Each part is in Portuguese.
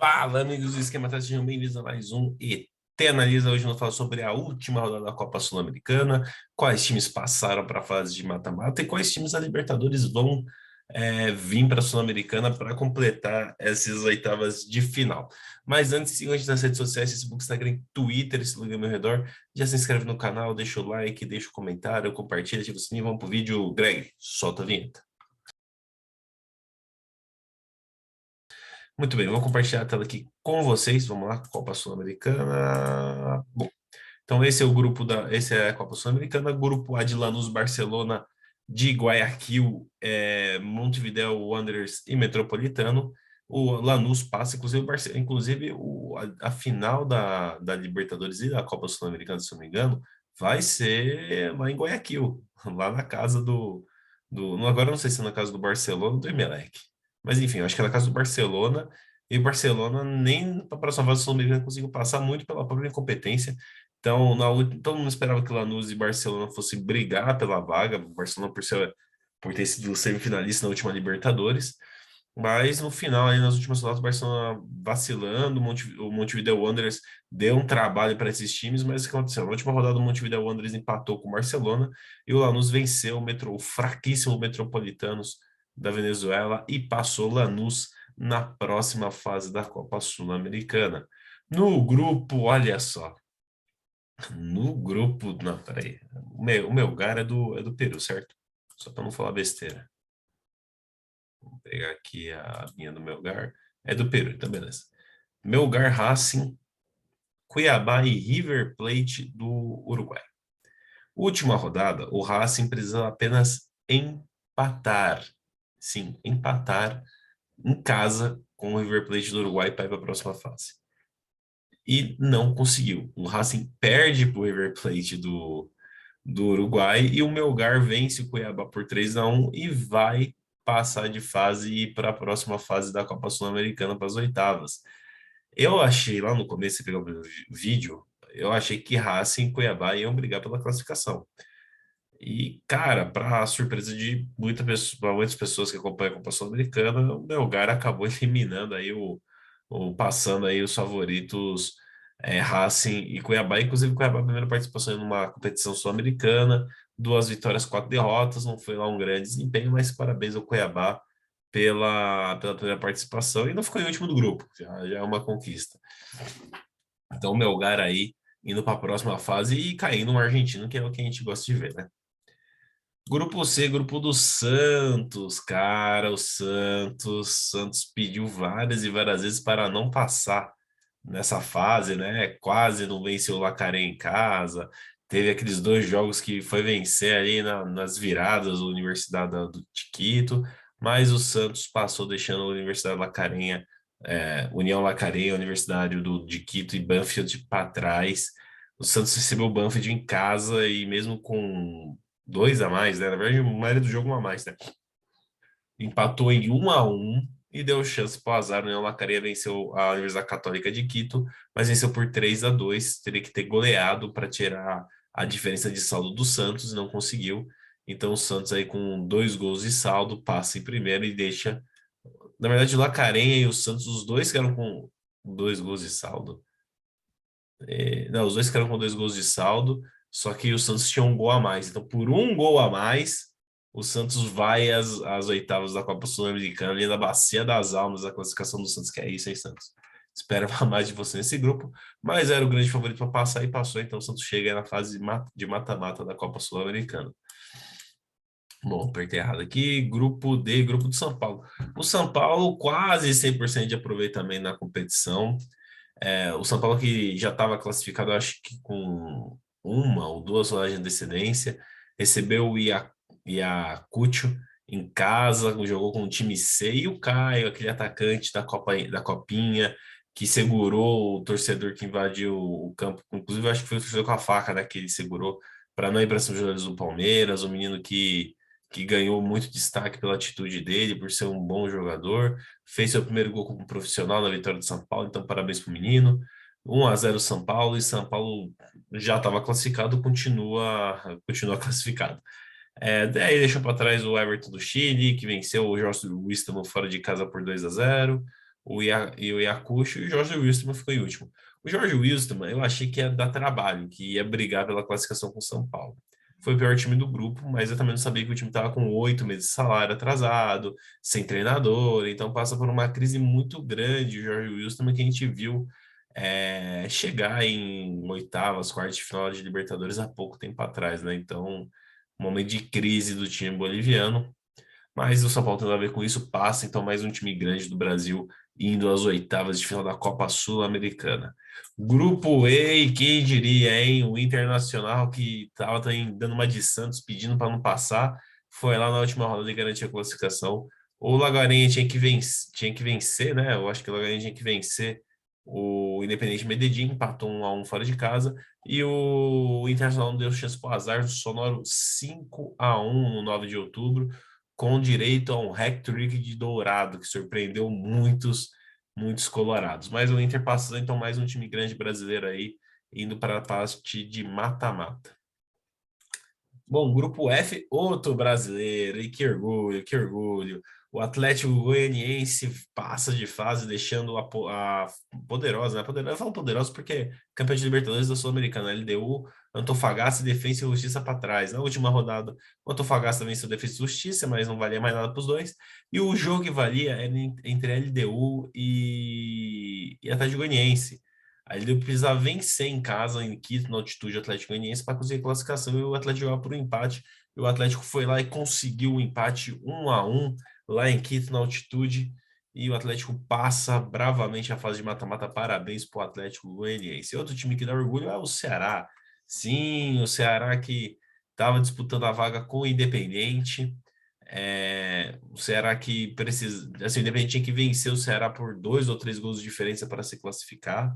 Fala, amigos do Esquema Tático, sejam bem-vindos a mais um ET Analisa. Hoje nós falamos sobre a última rodada da Copa Sul-Americana, quais times passaram para a fase de mata-mata e quais times da Libertadores vão vir para a Sul-Americana para completar essas oitavas de final. Mas antes, sigam a gente nas redes sociais, Facebook, Instagram, Twitter, esse lugar ao meu redor. Já se inscreve no canal, deixa o like, deixa o comentário, compartilha, ativa o sininho. Vamos pro vídeo. Greg, solta a vinheta. Muito bem, vou compartilhar a tela aqui com vocês. Vamos lá, Copa Sul-Americana. Bom, então esse é o grupo esse é a Copa Sul-Americana, grupo A de Lanús, Barcelona, de Guayaquil, Montevideo Wanderers e Metropolitano. O Lanús passa, inclusive, a final da Libertadores e da Copa Sul-Americana, se não me engano, vai ser lá em Guayaquil, lá na casa agora eu não sei se é na casa do Barcelona ou do Emelec. Mas enfim, eu acho que é na casa do Barcelona, e o Barcelona nem para a próxima fase sul-americana conseguiu passar muito pela própria incompetência. Então, todo mundo esperava que Lanús e Barcelona fossem brigar pela vaga, o Barcelona por ter sido semifinalista na última Libertadores, mas no final, aí, nas últimas rodadas, o Barcelona vacilando, o Montevideo Wanderers deu um trabalho para esses times, mas o que aconteceu? Na última rodada, o Montevideo Wanderers empatou com o Barcelona e o Lanús venceu o fraquíssimo Metropolitanos da Venezuela e passou Lanús na próxima fase da Copa Sul-Americana. No grupo, olha só, no grupo, não, peraí, o Melgar é do Peru, certo? Só para não falar besteira. Vou pegar aqui a minha do Melgar. É do Peru, então beleza. Melgar, Racing, Cuiabá e River Plate do Uruguai. Última rodada, o Racing precisa apenas empatar. Sim, empatar em casa com o River Plate do Uruguai para ir para a próxima fase. E não conseguiu. O Racing perde para o River Plate do Uruguai e o Melgar vence o Cuiabá por 3-1 e vai passar de fase e ir para a próxima fase da Copa Sul-Americana para as oitavas. Eu achei lá no começo, você pegou o vídeo, eu achei que Racing e Cuiabá iam brigar pela classificação. E, cara, para surpresa de muitas pessoas que acompanham a Copa Sul-Americana, o Melgar acabou eliminando aí passando aí os favoritos Racing e Cuiabá. Inclusive, Cuiabá, a primeira participação em uma competição sul-americana, 2 vitórias, 4 derrotas, não foi lá um grande desempenho, mas parabéns ao Cuiabá pela primeira participação e não ficou em último do grupo, já é uma conquista. Então, o Melgar aí indo para a próxima fase e caindo um argentino, que é o que a gente gosta de ver, né? Grupo C, grupo do Santos, cara, o Santos pediu várias e várias vezes para não passar nessa fase, né? Quase não venceu o Lacaré em casa, teve aqueles 2 jogos que foi vencer ali nas viradas da Universidade do Quito, mas o Santos passou deixando a Universidade Lacarenha, União Lacarenha, Universidade de Quito e Banfield para trás. O Santos recebeu o Banfield em casa e mesmo com 2 a mais, né? Na verdade, a maioria do jogo 1 a mais, né? Empatou em 1-1 e deu chance para o azar. O União Lacaria venceu a Universidade Católica de Quito, mas venceu por 3-2. Teria que ter goleado para tirar a diferença de saldo do Santos e não conseguiu. Então, o Santos aí com 2 gols de saldo passa em primeiro e deixa. Na verdade, o Lacarenha e o Santos, os dois ficaram com 2 gols de saldo. Não, os dois ficaram com 2 gols de saldo, só que o Santos tinha um gol a mais. Então, por um gol a mais, o Santos vai às oitavas da Copa Sul-Americana, ali na Bacia das Almas, a classificação do Santos, que é isso aí, Santos. Esperava mais de você nesse grupo, mas era o grande favorito para passar e passou, então o Santos chega aí na fase de mata-mata da Copa Sul-Americana. Bom, apertei errado aqui. Grupo D, grupo do São Paulo. O São Paulo quase 100% de aproveitamento na competição. O São Paulo que já estava classificado, acho que com 1 ou 2 rodadas de antecedência, recebeu o Ayacucho em casa, jogou com o time C e o Caio, aquele atacante da Copinha, que segurou o torcedor que invadiu o campo. Inclusive, eu acho que foi o torcedor com a faca, né, que ele segurou para não ir para cima dos jogadores do Palmeiras, o menino que ganhou muito destaque pela atitude dele, por ser um bom jogador, fez seu primeiro gol como profissional na vitória do São Paulo, então parabéns para o menino. 1-0 São Paulo, e São Paulo já estava classificado, continua classificado. Daí deixou para trás o Everton do Chile, que venceu o Jorge Wilstermann fora de casa por 2-0. e o Yakucho, e o Jorge Wilstermann ficou em último. O Jorge Wilstermann, eu achei que ia dar trabalho, que ia brigar pela classificação com o São Paulo. Foi o pior time do grupo, mas eu também não sabia que o time estava com 8 meses de salário atrasado, sem treinador, então passa por uma crise muito grande. O Jorge Wilstermann, que a gente viu chegar em oitavas, quartas de final de Libertadores há pouco tempo atrás, né? Então, um momento de crise do time boliviano. Mas o São Paulo tem a ver com isso, passa então mais um time grande do Brasil indo às oitavas de final da Copa Sul-Americana. Grupo E, quem diria, hein? O Internacional que estava dando uma de Santos, pedindo para não passar, foi lá na última rodada e garantiu a classificação. O Lagarenha tinha que vencer, né? Eu acho que o Lagarenha tinha que vencer o Independente Medellín, empatou 1-1 fora de casa, e o Internacional não deu chance para o azar, sonoro 5-1 no 9 de outubro com direito a um hat-trick de Dourado, que surpreendeu muitos colorados. Mas o Inter passou então mais um time grande brasileiro aí, indo para a parte de mata-mata. Bom, grupo F, outro brasileiro, e que orgulho, que orgulho. O Atlético Goianiense passa de fase, deixando a poderosa, né? Poderosa, eu falo poderosa porque é campeão de Libertadores da Sul-Americana, LDU, Antofagasta e Defensa e Justiça para trás. Na última rodada, o Antofagasta venceu Defensa e Justiça, mas não valia mais nada para os dois. E o jogo que valia era entre LDU e Atlético Goianiense. Aí ele precisava vencer em casa, em Quito, na altitude Atlético Goianiense, para conseguir a classificação e o Atlético jogava por um empate. E o Atlético foi lá e conseguiu o empate 1-1 lá em Quito, na altitude. E o Atlético passa bravamente a fase de mata-mata. Parabéns para o Atlético Goianiense. Outro time que dá orgulho é o Ceará. Sim, o Ceará que estava disputando a vaga com o Independente. O Ceará que precisa. Assim, o Independente tinha que vencer o Ceará por 2 ou 3 gols de diferença para se classificar.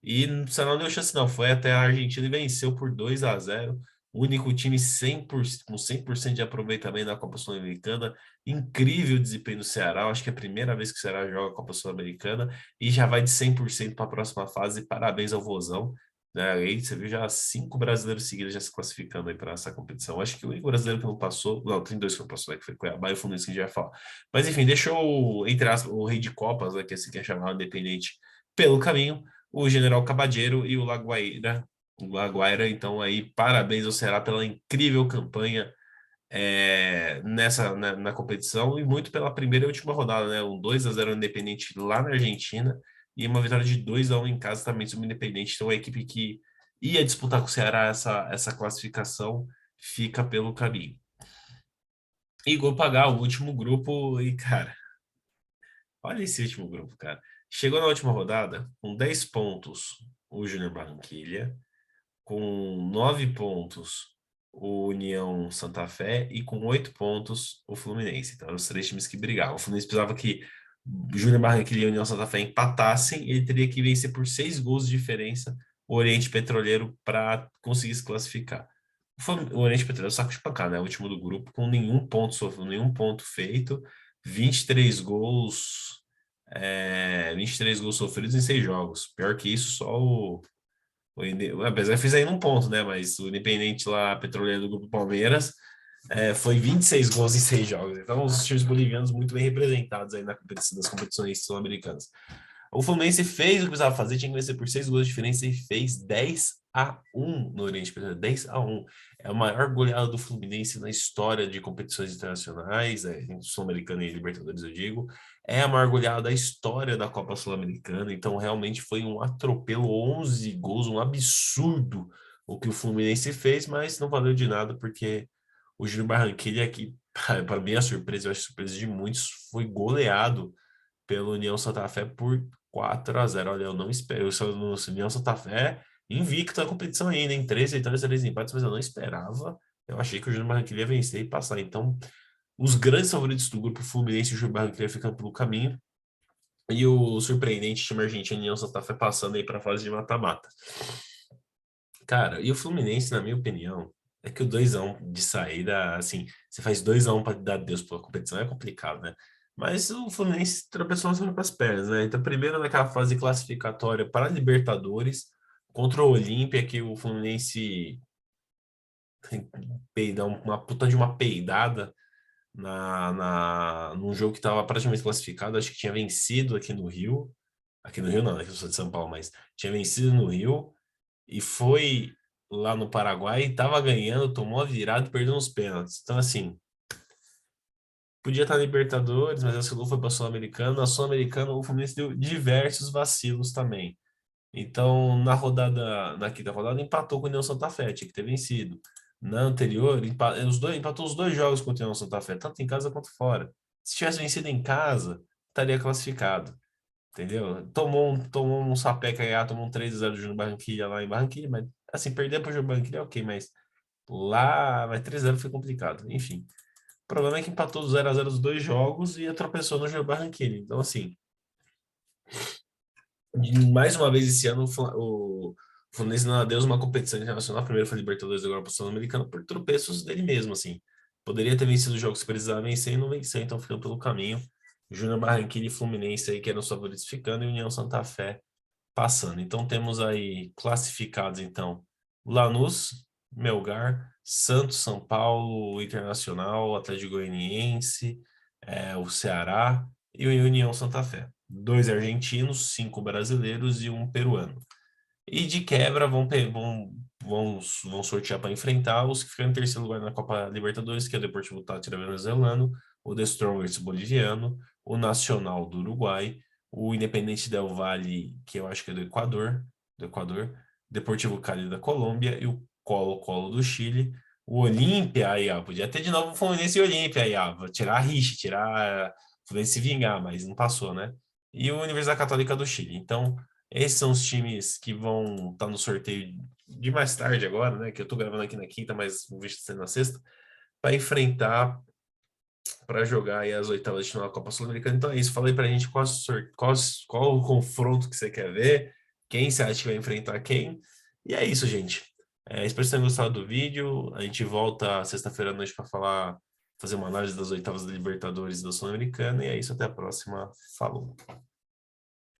E o Ceará não deu chance, não. Foi até a Argentina e venceu por 2-0. O único time 100%, com 100% de aproveitamento na Copa Sul-Americana. Incrível desempenho do Ceará. Acho que é a primeira vez que o Ceará joga a Copa Sul-Americana e já vai de 100% para a próxima fase. Parabéns ao Vozão. Né? Aí você viu já 5 brasileiros seguidos já se classificando aí para essa competição. Acho que o único brasileiro que não passou, não, tem 2 que não passou, né? Que foi Cuiabá e o Fluminense que a gente vai falar. Mas enfim, deixou, entre aspas, o Rei de Copas, né, que assim quer chamar o Independente, pelo caminho o General Cabadeiro e o Laguaira. O Laguaira, então aí parabéns ao Ceará pela incrível campanha na competição e muito pela primeira e última rodada, né? Um 2-0 Independente lá na Argentina e uma vitória de 2-1 em casa também sobre o Independente. Então a equipe que ia disputar com o Ceará essa classificação fica pelo caminho. E vou pagar o último grupo e, cara, olha esse último grupo, cara. Chegou na última rodada com 10 pontos o Júnior Barranquilla, com 9 pontos o União Santa Fé e com 8 pontos o Fluminense. Então eram os 3 times que brigavam. O Fluminense precisava que o Júnior Barranquilla e a União Santa Fé empatassem, ele teria que vencer por 6 gols de diferença o Oriente Petroleiro para conseguir se classificar. O Oriente Petroleiro, saco de pancada, né? O último do grupo, com nenhum ponto feito, 23 gols, 23 gols sofridos em 6 jogos. Pior que isso, só apesar que fiz aí num ponto, né? Mas o Independente lá, Petroleiro do Grupo Palmeiras, foi 26 gols em 6 jogos. Então, os times bolivianos muito bem representados aí nas competições sul-americanas. O Fluminense fez o que precisava fazer, tinha que vencer por 6 gols de diferença e fez 10-1 no Oriente Petroleiro. 10-1. É a maior goleada do Fluminense na história de competições internacionais, Sul-Americana e Libertadores, eu digo. É a maior goleada da história da Copa Sul-Americana, então realmente foi um atropelo, 11 gols, um absurdo o que o Fluminense fez, mas não valeu de nada, porque o Júnior Barranquilla, que para minha surpresa, eu acho surpresa de muitos, foi goleado pelo União Santa Fé por 4-0. Olha, eu não espero. Eu sou no União Santa Fé invicto a competição ainda, em 3 vitórias, 3 empates, mas eu não esperava. Eu achei que o Júnior Barranquilla ia vencer e passar. Então, os grandes favoritos do grupo Fluminense e o Júnior Barranquilla ficando pelo caminho. E o surpreendente time argentino União Santa Fé passando aí para a fase de mata-mata. Cara, e o Fluminense, na minha opinião, é que o 2-1 de saída, assim, você faz 2-1 para dar Deus pela competição, é complicado, né? Mas o Fluminense tropeçou nas próprias pernas, né? Então, primeiro naquela fase classificatória para a Libertadores, contra o Olímpia, que o Fluminense peidar uma puta de uma peidada num jogo que estava praticamente classificado, acho que tinha vencido aqui no Rio não, aqui eu sou de São Paulo, mas tinha vencido no Rio, e foi lá no Paraguai, estava ganhando, tomou a virada e perdeu nos pênaltis. Então, assim, podia estar na Libertadores, mas a Sul foi para a Sul-Americana. A Sul-Americana, o Fluminense deu diversos vacilos também. Então, na quinta rodada, empatou com o União Santa Fé, tinha que ter vencido. Na anterior, empatou os dois jogos contra o União Santa Fé, tanto em casa quanto fora. Se tivesse vencido em casa, estaria classificado, entendeu? Tomou um sapeca aí, tomou um 3-0 do Júnior Barranquilla lá em Barranquilla, mas assim, perder para o Júnior Barranquilla é ok, mas lá, mas 3-0 foi complicado. Enfim, o problema é que empatou 0-0 os dois jogos e tropeçou no Júnior Barranquilla. Então, assim, mais uma vez esse ano o Fluminense não deu uma competição internacional. Primeiro foi Libertadores, agora para o Sul-Americano, por tropeços dele mesmo, assim. Poderia ter vencido os jogos que precisava vencer e não venceu, então ficando pelo caminho. Júnior Barranquilla e Fluminense aí que eram os favoritos ficando e União Santa Fé passando. Então temos aí classificados, então, Lanús, Melgar, Santos, São Paulo, Internacional, Atlético Goianiense, o Ceará e o União Santa Fé. Dois argentinos, cinco brasileiros e um peruano. E de quebra vão sortear para enfrentar os que ficam em terceiro lugar na Copa Libertadores, que é o Deportivo Táchira venezuelano, o The Strongest boliviano, o Nacional do Uruguai, o Independente Del Valle, que eu acho que é do Equador, Deportivo Cali da Colômbia e o Colo-Colo do Chile. O Olímpia, aí, ó, podia ter de novo o Fluminense e Olímpia, aí, ó, vou tirar a rixa, tirar o Fluminense se vingar, mas não passou, né? E o Universidade Católica do Chile. Então, esses são os times que vão estar no sorteio de mais tarde agora, né? Que eu tô gravando aqui na quinta, mas o vídeo está na sexta, para enfrentar, para jogar aí as oitavas de final da Copa Sul-Americana. Então é isso. Falei pra gente qual o confronto que você quer ver, quem você acha que vai enfrentar quem. E é isso, gente. Espero que vocês tenham gostado do vídeo. A gente volta sexta-feira à noite para fazer uma análise das oitavas da Libertadores e da Sul-Americana. E é isso, até a próxima. Falou.